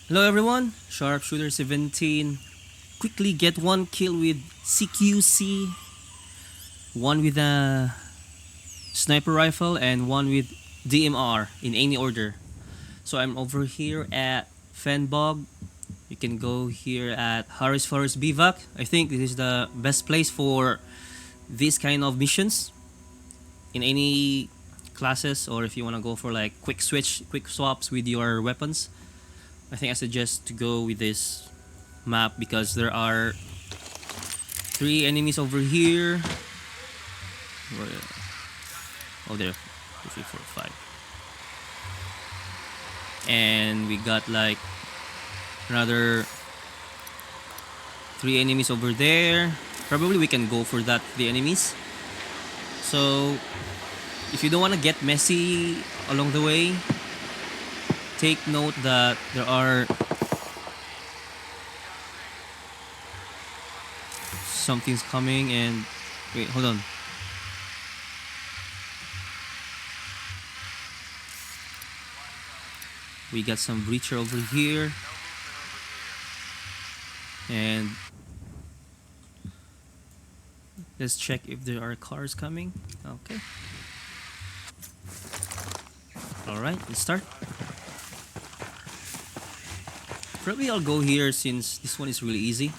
Hello everyone, Sharpshooter 17. Quickly get one kill with CQC, one with a sniper rifle, and one with DMR in any order. So I'm over here at Fenbog. You can go here at Harris Forest Bivac. I think this is the best place for these kind of missions in any classes, or if you want to go for like quick swaps with your weapons. I think I suggest to go with this map because there are 3 enemies over here. Oh, there. 2, 3, 4, 5. And we got like another 3 enemies over there. Probably we can go for that 3 enemies. So if you don't want to get messy along the way, take note that there are something's coming. And wait, hold on. We got some breacher over here, and let's check if there are cars coming. Okay, all right, let's start. Probably I'll go here since this one is really easy.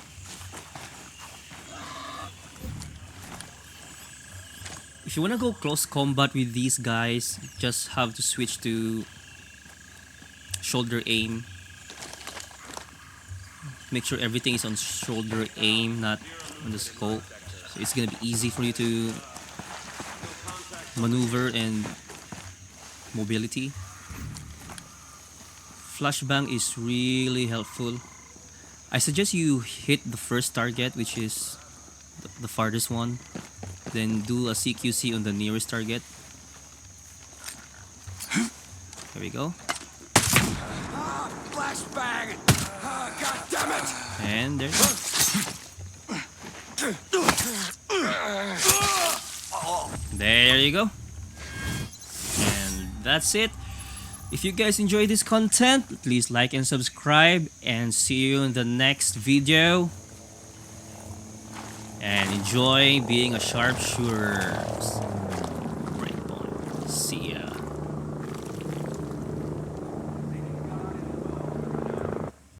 If you want to go close combat with these guys, just have to switch to shoulder aim. Make sure everything is on shoulder aim, not on the scope. So it's gonna be easy for you to maneuver and mobility. Flashbang is really helpful. I suggest you hit the first target, which is the farthest one. Then do a CQC on the nearest target. There we go. Flashbang! God damn it! And there. There you go. And that's it. If you guys enjoy this content, please like and subscribe, and see you in the next video. And enjoy being a sharpshooter. Breakpoint. See ya.